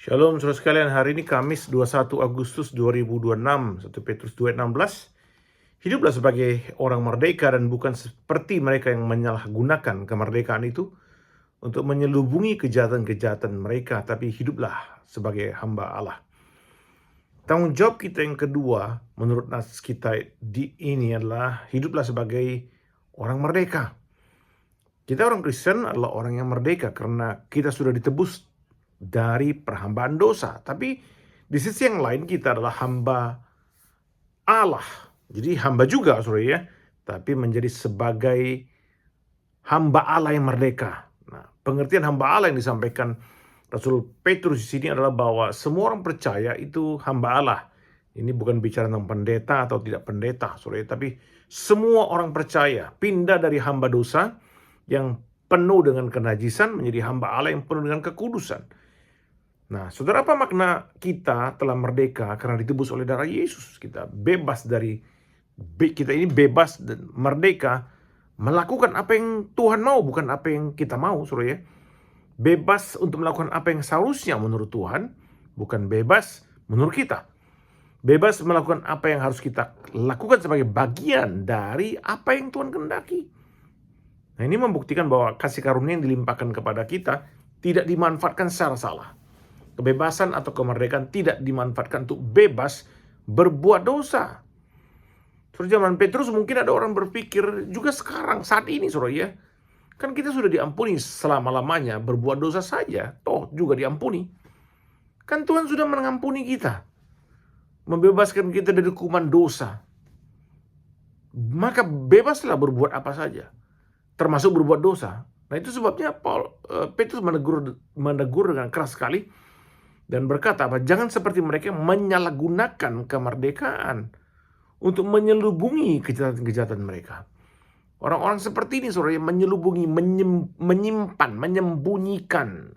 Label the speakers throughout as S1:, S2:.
S1: Shalom saudara sekalian, hari ini Kamis 21 Agustus 2026, 1 Petrus 2:16. Hiduplah sebagai orang merdeka dan bukan seperti mereka yang menyalahgunakan kemerdekaan itu untuk menyelubungi kejahatan-kejahatan mereka, tapi hiduplah sebagai hamba Allah. Tanggung jawab kita yang kedua menurut nas kita di ini adalah hiduplah sebagai orang merdeka. Kita orang Kristen adalah orang yang merdeka karena kita sudah ditebus dari perhambaan dosa. Tapi di sisi yang lain kita adalah hamba Allah. Jadi hamba juga saudara ya. Tapi menjadi sebagai hamba Allah yang merdeka. Nah, pengertian hamba Allah yang disampaikan Rasul Petrus di sini adalah bahwa semua orang percaya itu hamba Allah. Ini bukan bicara tentang pendeta atau tidak pendeta, saudara, tapi semua orang percaya pindah dari hamba dosa yang penuh dengan kenajisan menjadi hamba Allah yang penuh dengan kekudusan. Nah, saudara, apa makna kita telah merdeka karena ditebus oleh darah Yesus? Kita bebas kita ini bebas dan merdeka melakukan apa yang Tuhan mau, bukan apa yang kita mau, saudara ya. Bebas untuk melakukan apa yang seharusnya menurut Tuhan, bukan bebas menurut kita. Bebas melakukan apa yang harus kita lakukan sebagai bagian dari apa yang Tuhan kehendaki. Nah, ini membuktikan bahwa kasih karunia yang dilimpahkan kepada kita tidak dimanfaatkan secara salah. Kebebasan atau kemerdekaan tidak dimanfaatkan untuk bebas berbuat dosa. Seperti zaman Petrus mungkin ada orang berpikir juga sekarang, saat ini saudara ya. Kan kita sudah diampuni selama-lamanya, berbuat dosa saja, toh juga diampuni. Kan Tuhan sudah mengampuni kita. Membebaskan kita dari hukuman dosa. Maka bebaslah berbuat apa saja, termasuk berbuat dosa. Nah, itu sebabnya Petrus menegur dengan keras sekali dan berkata apa? Jangan seperti mereka yang menyalahgunakan kemerdekaan untuk menyelubungi kejahatan-kejahatan mereka. Orang-orang seperti ini saudara yang menyelubungi, menyimpan, menyembunyikan.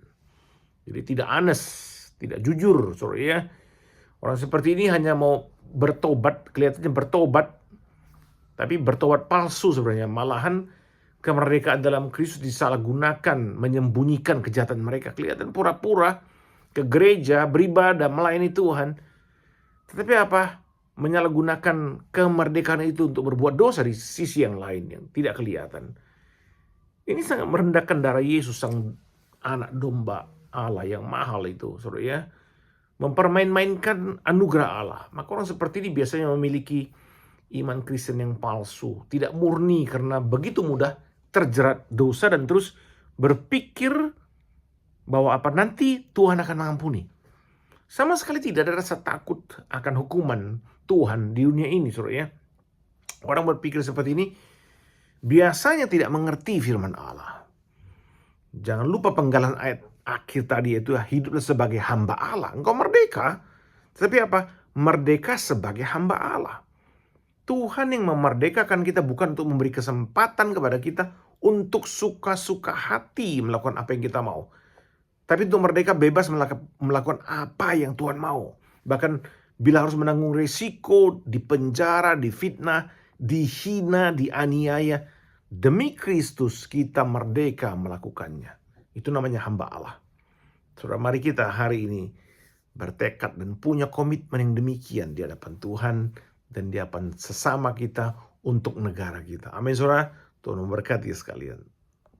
S1: Jadi tidak honest, tidak jujur saudara ya. Orang seperti ini hanya mau bertobat, kelihatannya bertobat, tapi bertobat palsu sebenarnya. Malahan kemerdekaan dalam Kristus disalahgunakan, menyembunyikan kejahatan mereka. Kelihatan pura-pura ke gereja, beribadah, melayani Tuhan. Tetapi apa? Menyalahgunakan kemerdekaan itu untuk berbuat dosa di sisi yang lain yang tidak kelihatan. Ini sangat merendahkan darah Yesus, sang anak domba Allah yang mahal itu, saudara ya. Mempermain-mainkan anugerah Allah. Maka orang seperti ini biasanya memiliki iman Kristen yang palsu, tidak murni karena begitu mudah terjerat dosa dan terus berpikir bahwa apa nanti Tuhan akan mengampuni. Sama sekali tidak ada rasa takut akan hukuman Tuhan di dunia ini, saudara ya. Orang berpikir seperti ini biasanya tidak mengerti firman Allah. Jangan lupa penggalan ayat akhir tadi, itu hiduplah sebagai hamba Allah. Engkau merdeka, tetapi apa? Merdeka sebagai hamba Allah. Tuhan yang memerdekakan kita bukan untuk memberi kesempatan kepada kita untuk suka-suka hati melakukan apa yang kita mau. Tapi untuk merdeka bebas melakukan apa yang Tuhan mau. Bahkan bila harus menanggung resiko, dipenjara, difitnah, dihina, dianiaya, demi Kristus kita merdeka melakukannya. Itu namanya hamba Allah. Saudara, mari kita hari ini bertekad dan punya komitmen yang demikian di hadapan Tuhan dan di hadapan sesama kita untuk negara kita. Amin saudara, Tuhan memberkati sekalian.